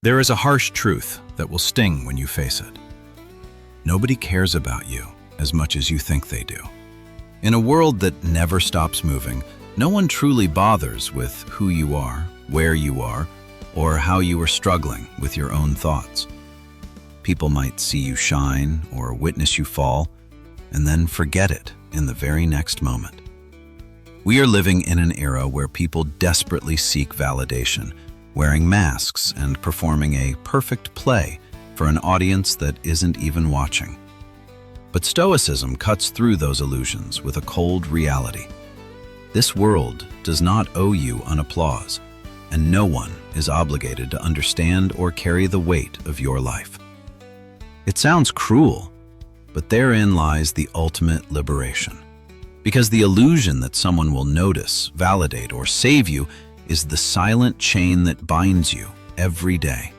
There is a harsh truth that will sting when you face it. Nobody cares about you as much as you think they do. In a world that never stops moving, no one truly bothers with who you are, where you are, or how you are struggling with your own thoughts. People might see you shine or witness you fall, and then forget it in the very next moment. We are living in an era where people desperately seek validation, wearing masks and performing a perfect play for an audience that isn't even watching. But Stoicism cuts through those illusions with a cold reality. This world does not owe you an applause, and no one is obligated to understand or carry the weight of your life. It sounds cruel, but therein lies the ultimate liberation. Because the illusion that someone will notice, validate, or save you is the silent chain that binds you every day.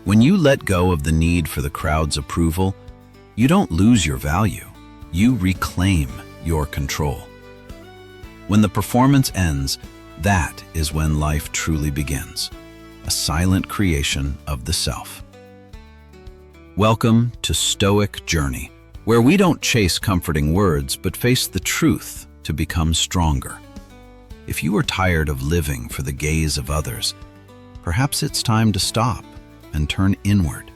When you let go of the need for the crowd's approval, you don't lose your value, you reclaim your control. When the performance ends, that is when life truly begins, a silent creation of the self. Welcome to Stoic Journey, where we don't chase comforting words but face the truth to become stronger. If you are tired of living for the gaze of others, perhaps it's time to stop and turn inward.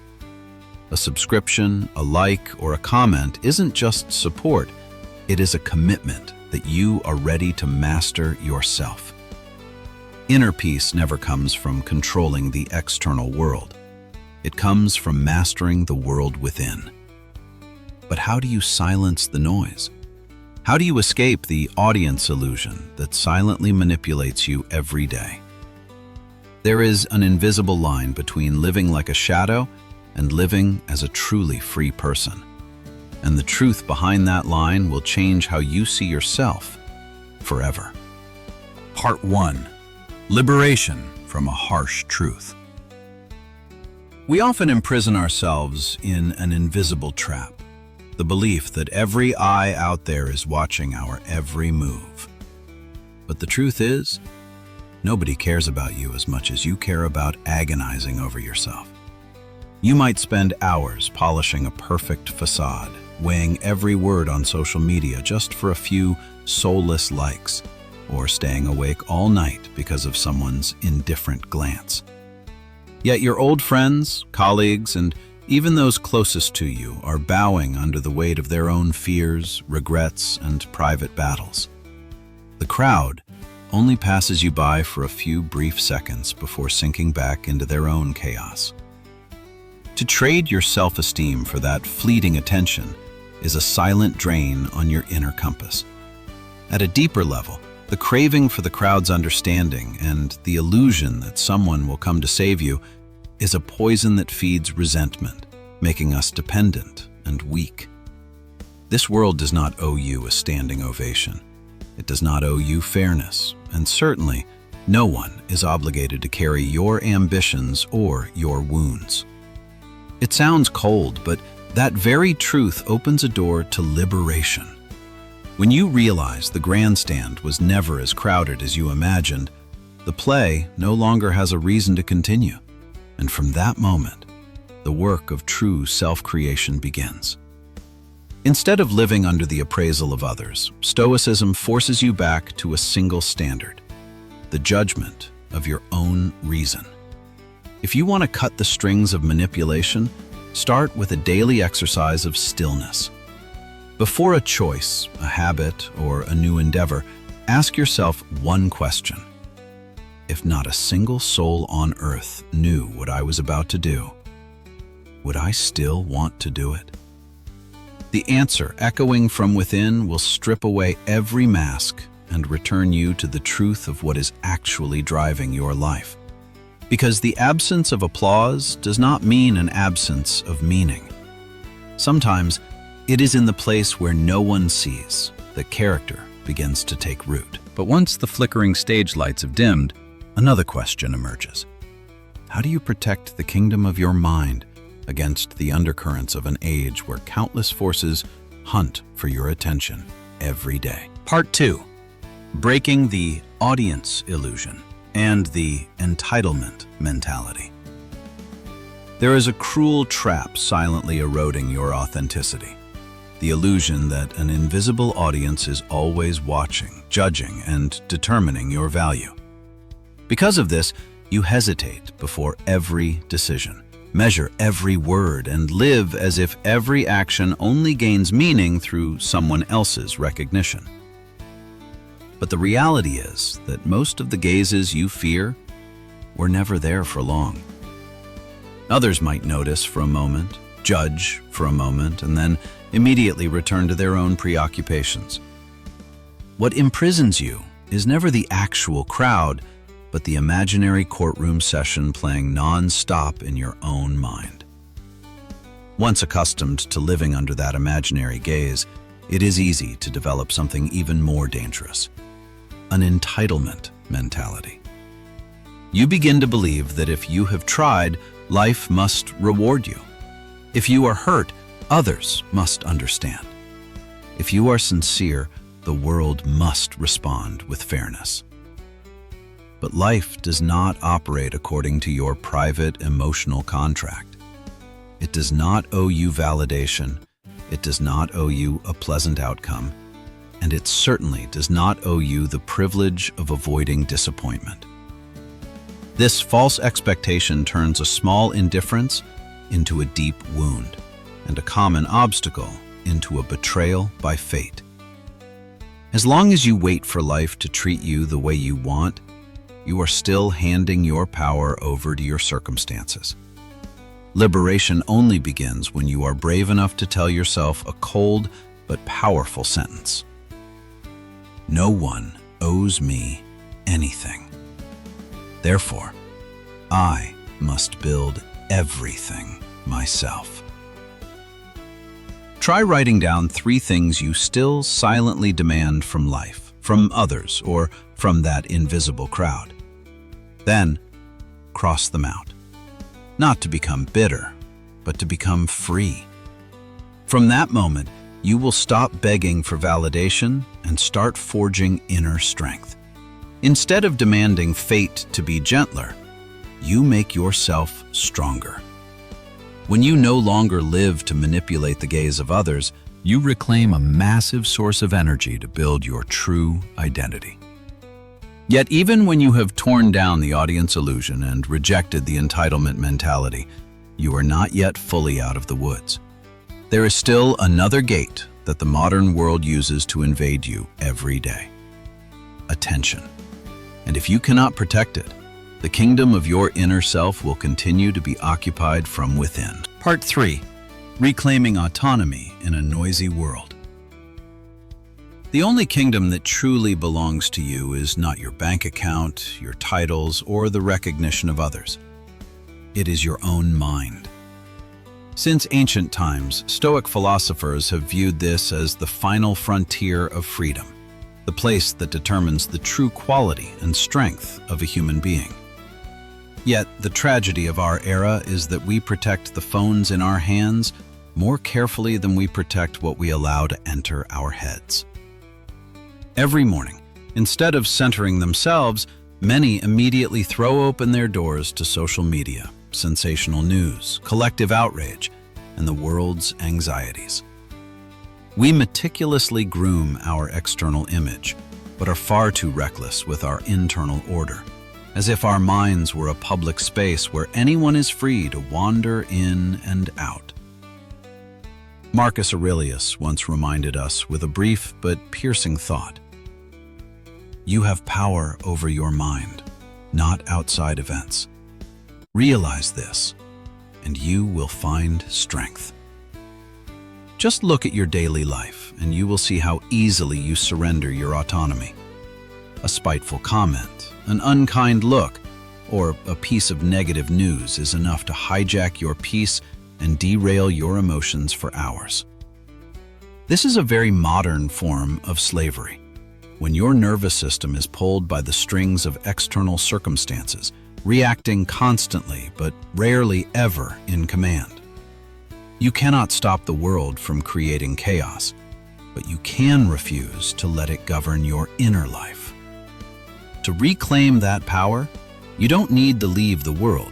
A subscription, a like, or a comment isn't just support, it is a commitment that you are ready to master yourself. Inner peace never comes from controlling the external world. It comes from mastering the world within. But how do you silence the noise? How do you escape the audience illusion that silently manipulates you every day? There is an invisible line between living like a shadow and living as a truly free person. And the truth behind that line will change how you see yourself forever. Part 1. Liberation from a harsh truth. We often imprison ourselves in an invisible trap. The belief that every eye out there is watching our every move. But the truth is, nobody cares about you as much as you care about agonizing over yourself. You might spend hours polishing a perfect facade, weighing every word on social media just for a few soulless likes, or staying awake all night because of someone's indifferent glance. Yet your old friends, colleagues, and even those closest to you are bowing under the weight of their own fears, regrets, and private battles. The crowd only passes you by for a few brief seconds before sinking back into their own chaos. To trade your self-esteem for that fleeting attention is a silent drain on your inner compass. At a deeper level, the craving for the crowd's understanding and the illusion that someone will come to save you is a poison that feeds resentment, making us dependent and weak. This world does not owe you a standing ovation. It does not owe you fairness, and certainly no one is obligated to carry your ambitions or your wounds. It sounds cold, but that very truth opens a door to liberation. When you realize the grandstand was never as crowded as you imagined, the play no longer has a reason to continue. And from that moment, the work of true self-creation begins. Instead of living under the appraisal of others, Stoicism forces you back to a single standard, the judgment of your own reason. If you want to cut the strings of manipulation, start with a daily exercise of stillness. Before a choice, a habit, or a new endeavor, ask yourself one question. If not a single soul on earth knew what I was about to do, would I still want to do it? The answer, echoing from within, will strip away every mask and return you to the truth of what is actually driving your life. Because the absence of applause does not mean an absence of meaning. Sometimes it is in the place where no one sees that character begins to take root. But once the flickering stage lights have dimmed, another question emerges. How do you protect the kingdom of your mind against the undercurrents of an age where countless forces hunt for your attention every day? Part 2. Breaking the audience illusion and the entitlement mentality. There is a cruel trap silently eroding your authenticity. The illusion that an invisible audience is always watching, judging, and determining your value. Because of this, you hesitate before every decision, measure every word, and live as if every action only gains meaning through someone else's recognition. But the reality is that most of the gazes you fear were never there for long. Others might notice for a moment, judge for a moment, and then immediately return to their own preoccupations. What imprisons you is never the actual crowd, but the imaginary courtroom session playing non-stop in your own mind. Once accustomed to living under that imaginary gaze, it is easy to develop something even more dangerous: an entitlement mentality. You begin to believe that if you have tried, life must reward you. If you are hurt, others must understand. If you are sincere, the world must respond with fairness. But life does not operate according to your private emotional contract. It does not owe you validation, it does not owe you a pleasant outcome, and it certainly does not owe you the privilege of avoiding disappointment. This false expectation turns a small indifference into a deep wound, and a common obstacle into a betrayal by fate. As long as you wait for life to treat you the way you want, you are still handing your power over to your circumstances. Liberation only begins when you are brave enough to tell yourself a cold but powerful sentence. No one owes me anything. Therefore, I must build everything myself. Try writing down 3 things you still silently demand from life, from others, or from that invisible crowd. Then, cross them out. Not to become bitter, but to become free. From that moment, you will stop begging for validation and start forging inner strength. Instead of demanding fate to be gentler, you make yourself stronger. When you no longer live to manipulate the gaze of others, you reclaim a massive source of energy to build your true identity. Yet even when you have torn down the audience illusion and rejected the entitlement mentality, you are not yet fully out of the woods. There is still another gate that the modern world uses to invade you every day: attention. And if you cannot protect it, the kingdom of your inner self will continue to be occupied from within. Part 3. Reclaiming autonomy in a noisy world. The only kingdom that truly belongs to you is not your bank account, your titles, or the recognition of others. It is your own mind. Since ancient times, Stoic philosophers have viewed this as the final frontier of freedom, the place that determines the true quality and strength of a human being. Yet, the tragedy of our era is that we protect the phones in our hands more carefully than we protect what we allow to enter our heads. Every morning, instead of centering themselves, many immediately throw open their doors to social media, sensational news, collective outrage, and the world's anxieties. We meticulously groom our external image, but are far too reckless with our internal order, as if our minds were a public space where anyone is free to wander in and out. Marcus Aurelius once reminded us with a brief but piercing thought: you have power over your mind, not outside events. Realize this, and you will find strength. Just look at your daily life, and you will see how easily you surrender your autonomy. A spiteful comment, an unkind look, or a piece of negative news is enough to hijack your peace and derail your emotions for hours. This is a very modern form of slavery, when your nervous system is pulled by the strings of external circumstances, reacting constantly but rarely ever in command. You cannot stop the world from creating chaos, but you can refuse to let it govern your inner life. To reclaim that power, you don't need to leave the world.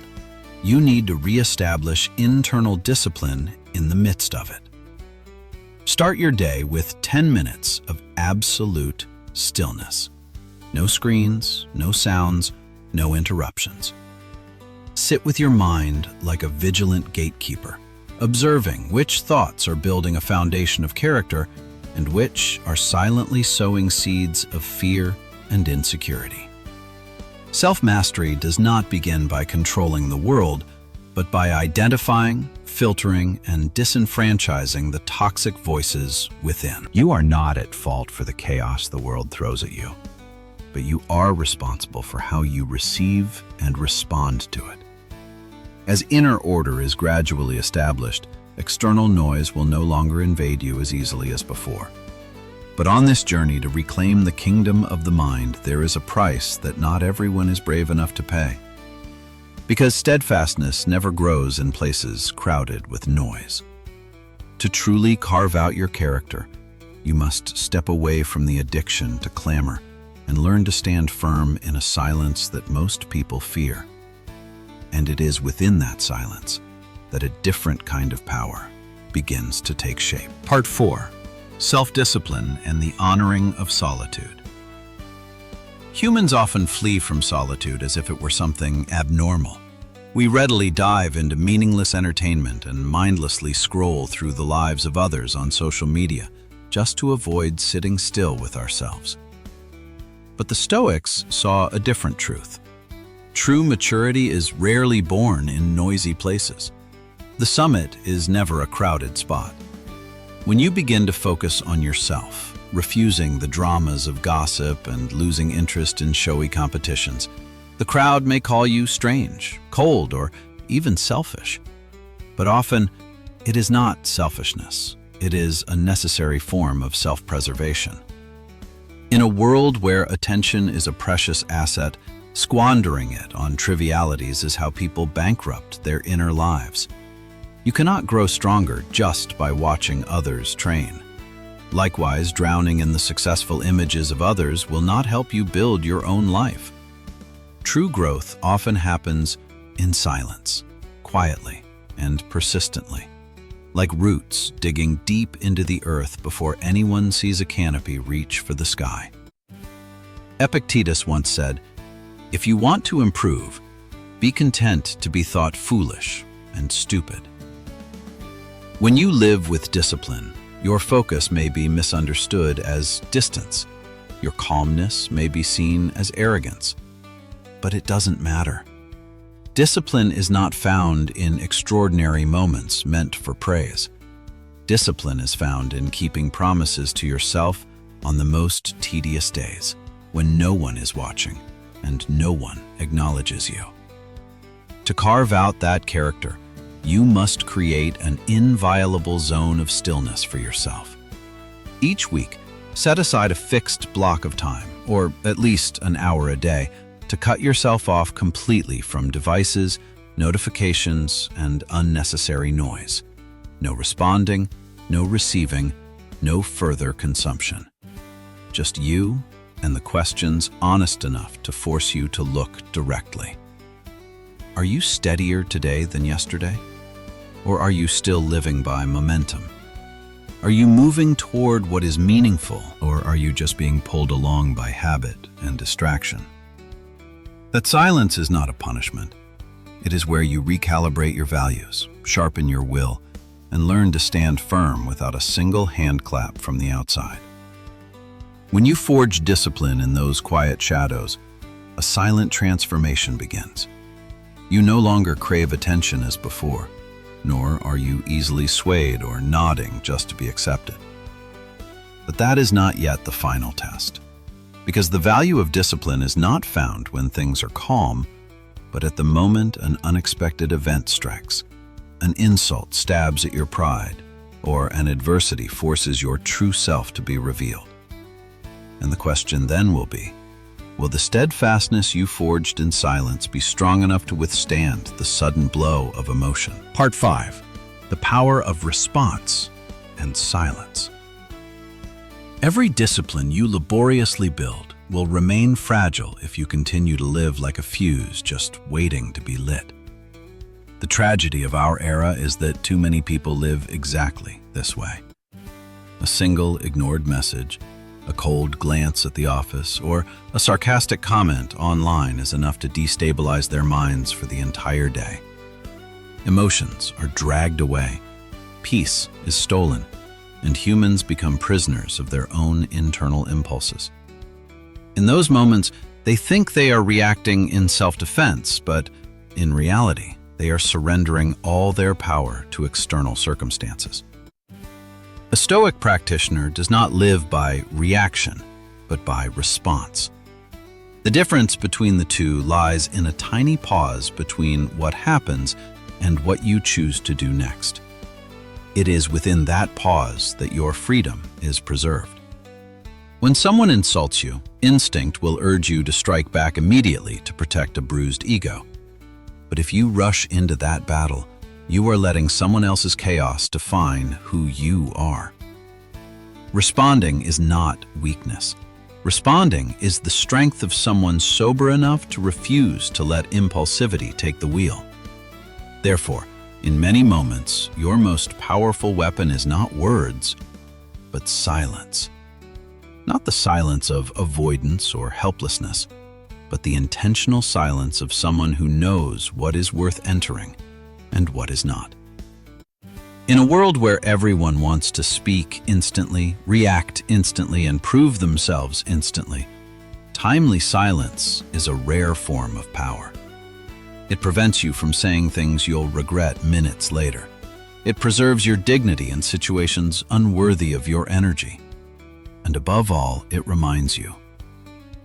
you need to reestablish internal discipline in the midst of it. Start your day with 10 minutes of absolute stillness. No screens, no sounds, no interruptions. Sit with your mind like a vigilant gatekeeper, observing which thoughts are building a foundation of character and which are silently sowing seeds of fear and insecurity. Self-mastery does not begin by controlling the world, but by identifying, filtering, and disenfranchising the toxic voices within. You are not at fault for the chaos the world throws at you, but you are responsible for how you receive and respond to it. As inner order is gradually established, external noise will no longer invade you as easily as before. But on this journey to reclaim the kingdom of the mind, there is a price that not everyone is brave enough to pay. Because steadfastness never grows in places crowded with noise. To truly carve out your character, you must step away from the addiction to clamor and learn to stand firm in a silence that most people fear. And it is within that silence that a different kind of power begins to take shape. Part 4. Self-discipline and the honoring of solitude. Humans often flee from solitude as if it were something abnormal. We readily dive into meaningless entertainment and mindlessly scroll through the lives of others on social media just to avoid sitting still with ourselves. But the Stoics saw a different truth. True maturity is rarely born in noisy places. The summit is never a crowded spot. When you begin to focus on yourself, refusing the dramas of gossip and losing interest in showy competitions, the crowd may call you strange, cold, or even selfish. But often, it is not selfishness. It is a necessary form of self-preservation. In a world where attention is a precious asset, squandering it on trivialities is how people bankrupt their inner lives. You cannot grow stronger just by watching others train. Likewise, drowning in the successful images of others will not help you build your own life. True growth often happens in silence, quietly, and persistently, like roots digging deep into the earth before anyone sees a canopy reach for the sky. Epictetus once said, "If you want to improve, be content to be thought foolish and stupid." When you live with discipline, your focus may be misunderstood as distance. Your calmness may be seen as arrogance. But it doesn't matter. Discipline is not found in extraordinary moments meant for praise. Discipline is found in keeping promises to yourself on the most tedious days, when no one is watching and no one acknowledges you. To carve out that character, you must create an inviolable zone of stillness for yourself. Each week, set aside a fixed block of time, or at least an hour a day, to cut yourself off completely from devices, notifications, and unnecessary noise. No responding, no receiving, no further consumption. Just you and the questions honest enough to force you to look directly. Are you steadier today than yesterday? Or are you still living by momentum? Are you moving toward what is meaningful, or are you just being pulled along by habit and distraction? That silence is not a punishment. It is where you recalibrate your values, sharpen your will, and learn to stand firm without a single hand clap from the outside. When you forge discipline in those quiet shadows, a silent transformation begins. You no longer crave attention as before, nor are you easily swayed or nodding just to be accepted. But that is not yet the final test. Because the value of discipline is not found when things are calm, but at the moment an unexpected event strikes. An insult stabs at your pride, or an adversity forces your true self to be revealed. And the question then will be, will the steadfastness you forged in silence be strong enough to withstand the sudden blow of emotion? Part 5. The power of response and silence. Every discipline you laboriously build will remain fragile if you continue to live like a fuse just waiting to be lit. The tragedy of our era is that too many people live exactly this way. A single ignored message, a cold glance at the office, or a sarcastic comment online is enough to destabilize their minds for the entire day. Emotions are dragged away, peace is stolen, and humans become prisoners of their own internal impulses. In those moments, they think they are reacting in self-defense, but in reality, they are surrendering all their power to external circumstances. A Stoic practitioner does not live by reaction, but by response. The difference between the two lies in a tiny pause between what happens and what you choose to do next. It is within that pause that your freedom is preserved. When someone insults you, instinct will urge you to strike back immediately to protect a bruised ego. But if you rush into that battle, you are letting someone else's chaos define who you are. Responding is not weakness. Responding is the strength of someone sober enough to refuse to let impulsivity take the wheel. Therefore, in many moments, your most powerful weapon is not words, but silence. Not the silence of avoidance or helplessness, but the intentional silence of someone who knows what is worth entering and what is not. In a world where everyone wants to speak instantly, react instantly, and prove themselves instantly, timely silence is a rare form of power. It prevents you from saying things you'll regret minutes later. It preserves your dignity in situations unworthy of your energy. And above all, it reminds you,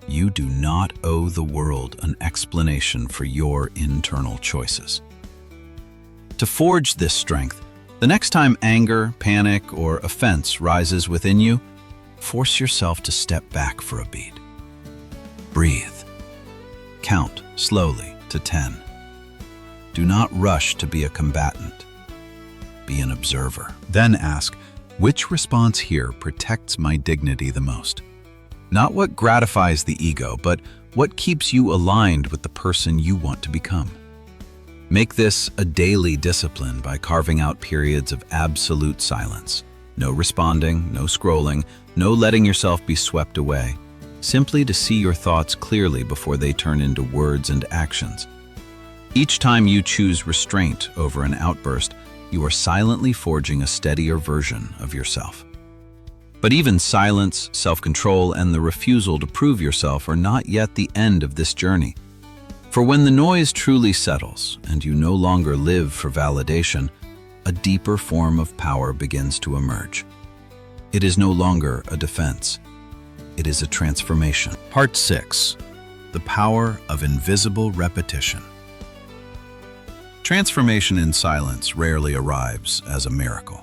you do not owe the world an explanation for your internal choices. To forge this strength, the next time anger, panic, or offense rises within you, force yourself to step back for a beat. Breathe. Count slowly to 10. Do not rush to be a combatant. Be an observer. Then ask, which response here protects my dignity the most? Not what gratifies the ego, but what keeps you aligned with the person you want to become. Make this a daily discipline by carving out periods of absolute silence. No responding, no scrolling, no letting yourself be swept away. Simply to see your thoughts clearly before they turn into words and actions. Each time you choose restraint over an outburst, you are silently forging a steadier version of yourself. But even silence, self-control, and the refusal to prove yourself are not yet the end of this journey. For when the noise truly settles and you no longer live for validation, a deeper form of power begins to emerge. It is no longer a defense. It is a transformation. Part 6. The power of invisible repetition. Transformation in silence rarely arrives as a miracle.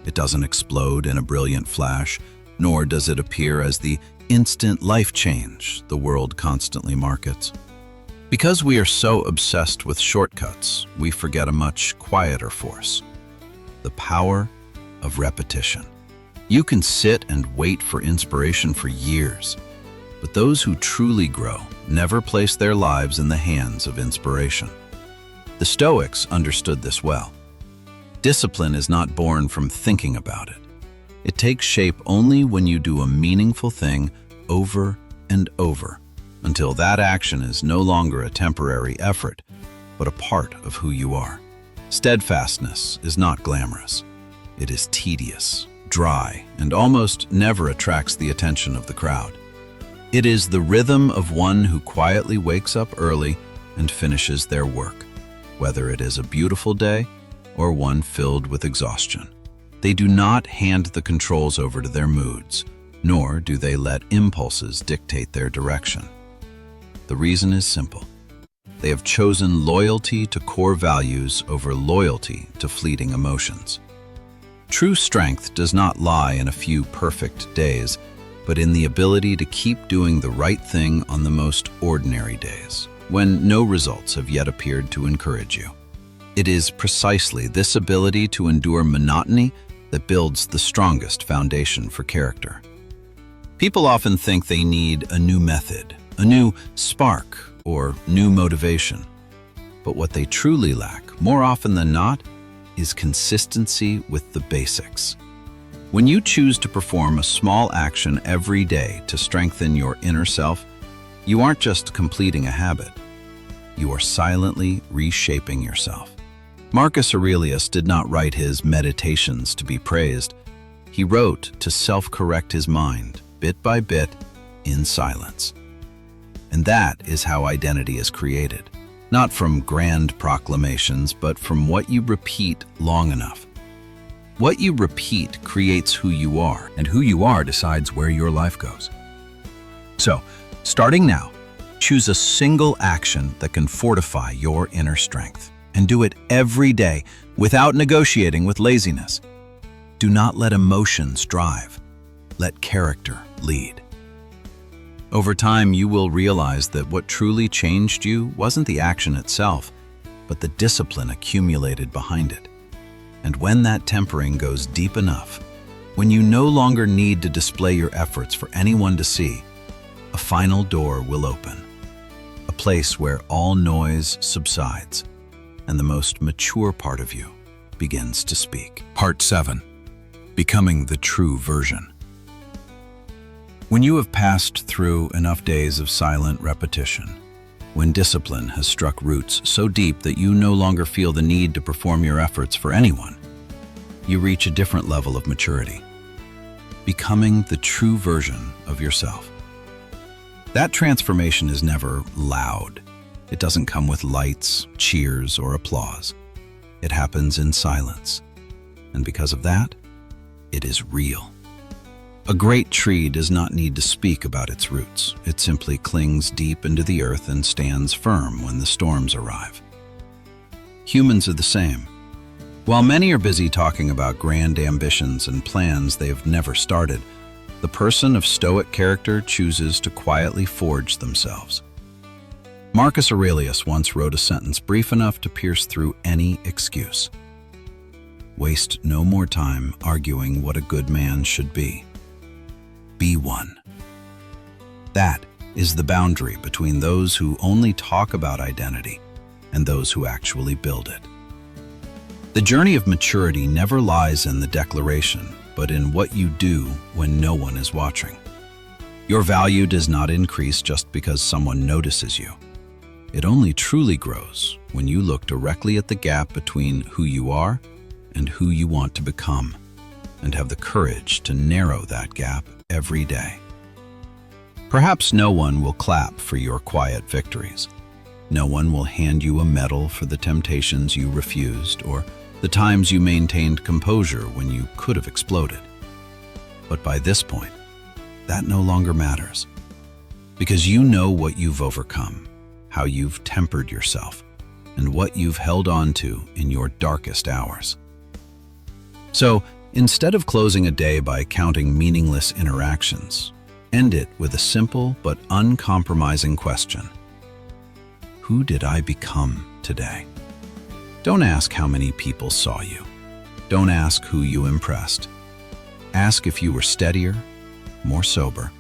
It doesn't explode in a brilliant flash, nor does it appear as the instant life change the world constantly markets. Because we are so obsessed with shortcuts, we forget a much quieter force: the power of repetition. You can sit and wait for inspiration for years, but those who truly grow never place their lives in the hands of inspiration. The Stoics understood this well. Discipline is not born from thinking about it. It takes shape only when you do a meaningful thing over and over, until that action is no longer a temporary effort, but a part of who you are. Steadfastness is not glamorous. It is tedious, dry, and almost never attracts the attention of the crowd. It is the rhythm of one who quietly wakes up early and finishes their work, whether it is a beautiful day or one filled with exhaustion. They do not hand the controls over to their moods, nor do they let impulses dictate their direction. The reason is simple. They have chosen loyalty to core values over loyalty to fleeting emotions. True strength does not lie in a few perfect days, but in the ability to keep doing the right thing on the most ordinary days, when no results have yet appeared to encourage you. It is precisely this ability to endure monotony that builds the strongest foundation for character. People often think they need a new method, a new spark, or new motivation. But what they truly lack more often than not, is consistency with the basics. When you choose to perform a small action every day to strengthen your inner self, you aren't just completing a habit. You are silently reshaping yourself. Marcus Aurelius did not write his meditations to be praised. He wrote to self-correct his mind, bit by bit, in silence. And that is how identity is created. Not from grand proclamations, but from what you repeat long enough. What you repeat creates who you are, and who you are decides where your life goes. So, starting now, choose a single action that can fortify your inner strength, and do it every day without negotiating with laziness. Do not let emotions drive. Let character lead. Over time, you will realize that what truly changed you wasn't the action itself, but the discipline accumulated behind it. And when that tempering goes deep enough, when you no longer need to display your efforts for anyone to see, a final door will open, a place where all noise subsides, and the most mature part of you begins to speak. Part 7. Becoming the true version. When you have passed through enough days of silent repetition, when discipline has struck roots so deep that you no longer feel the need to perform your efforts for anyone, you reach a different level of maturity, becoming the true version of yourself. That transformation is never loud. It doesn't come with lights, cheers, or applause. It happens in silence. And because of that, it is real. A great tree does not need to speak about its roots. It simply clings deep into the earth and stands firm when the storms arrive. Humans are the same. While many are busy talking about grand ambitions and plans they've never started, the person of Stoic character chooses to quietly forge themselves. Marcus Aurelius once wrote a sentence brief enough to pierce through any excuse. Waste no more time arguing what a good man should be. Be one. That is the boundary between those who only talk about identity and those who actually build it. The journey of maturity never lies in the declaration, but in what you do when no one is watching. Your value does not increase just because someone notices you. It only truly grows when you look directly at the gap between who you are and who you want to become, and have the courage to narrow that gap every day. Perhaps no one will clap for your quiet victories. No one will hand you a medal for the temptations you refused or the times you maintained composure when you could have exploded. But by this point, that no longer matters, because you know what you've overcome, how you've tempered yourself, and what you've held on to in your darkest hours. So, instead of closing a day by counting meaningless interactions, end it with a simple but uncompromising question. Who did I become today? Don't ask how many people saw you. Don't ask who you impressed. Ask if you were steadier, more sober,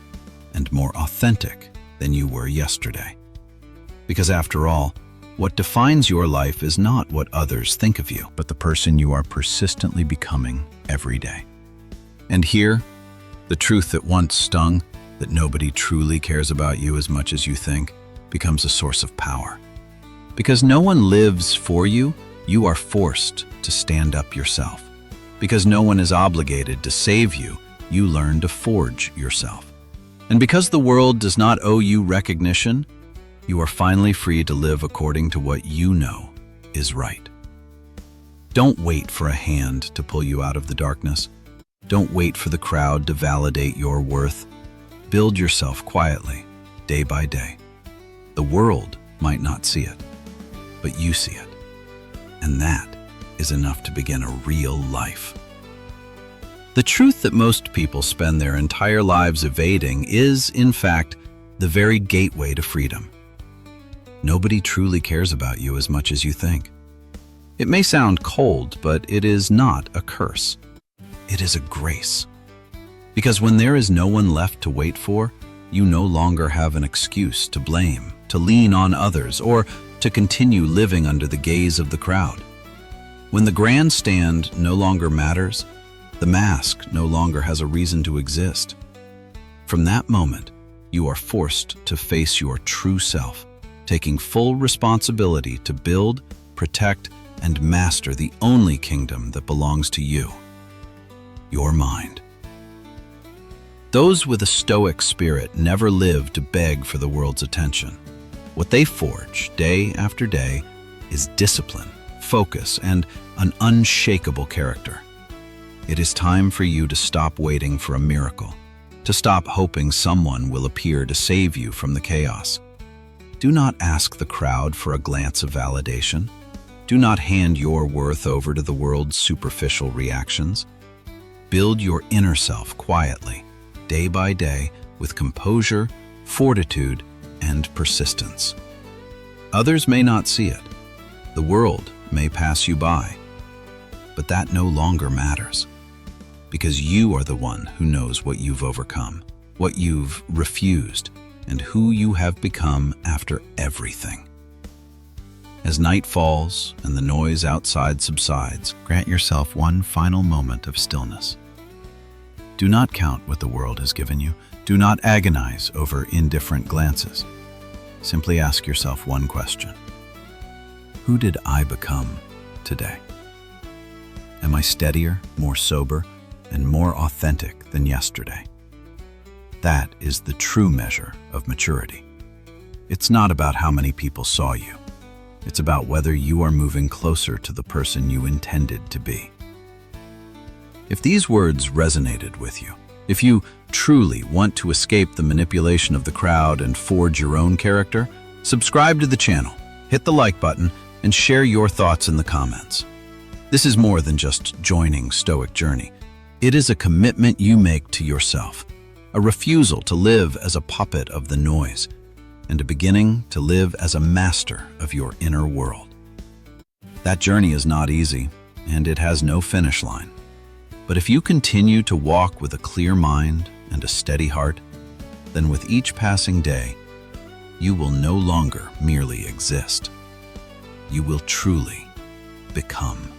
and more authentic than you were yesterday. Because after all, what defines your life is not what others think of you, but the person you are persistently becoming every day. And here, the truth that once stung, that nobody truly cares about you as much as you think, becomes a source of power. Because no one lives for you, you are forced to stand up yourself. Because no one is obligated to save you, you learn to forge yourself. And because the world does not owe you recognition, you are finally free to live according to what you know is right. Don't wait for a hand to pull you out of the darkness. Don't wait for the crowd to validate your worth. Build yourself quietly, day by day. The world might not see it, but you see it. And that is enough to begin a real life. The truth that most people spend their entire lives evading is, in fact, the very gateway to freedom. Nobody truly cares about you as much as you think. It may sound cold, but it is not a curse. It is a grace. Because when there is no one left to wait for, you no longer have an excuse to blame, to lean on others, or to continue living under the gaze of the crowd. When the grandstand no longer matters, the mask no longer has a reason to exist. From that moment, you are forced to face your true self, taking full responsibility to build, protect, and master the only kingdom that belongs to you, your mind. Those with a Stoic spirit never live to beg for the world's attention. What they forge day after day is discipline, focus, and an unshakable character. It is time for you to stop waiting for a miracle, to stop hoping someone will appear to save you from the chaos. Do not ask the crowd for a glance of validation. Do not hand your worth over to the world's superficial reactions. Build your inner self quietly, day by day, with composure, fortitude, and persistence. Others may not see it. The world may pass you by. But that no longer matters, because you are the one who knows what you've overcome, what you've refused, and who you have become after everything. As night falls and the noise outside subsides, grant yourself one final moment of stillness. Do not count what the world has given you. Do not agonize over indifferent glances. Simply ask yourself one question. Who did I become today? Am I steadier, more sober, and more authentic than yesterday? That is the true measure of maturity. It's not about how many people saw you. It's about whether you are moving closer to the person you intended to be. If these words resonated with you, if you truly want to escape the manipulation of the crowd and forge your own character, subscribe to the channel, hit the like button, and share your thoughts in the comments. This is more than just joining Stoic Journey. It is a commitment you make to yourself, a refusal to live as a puppet of the noise, and a beginning to live as a master of your inner world. That journey is not easy, and it has no finish line. But if you continue to walk with a clear mind and a steady heart, then with each passing day, you will no longer merely exist. You will truly become.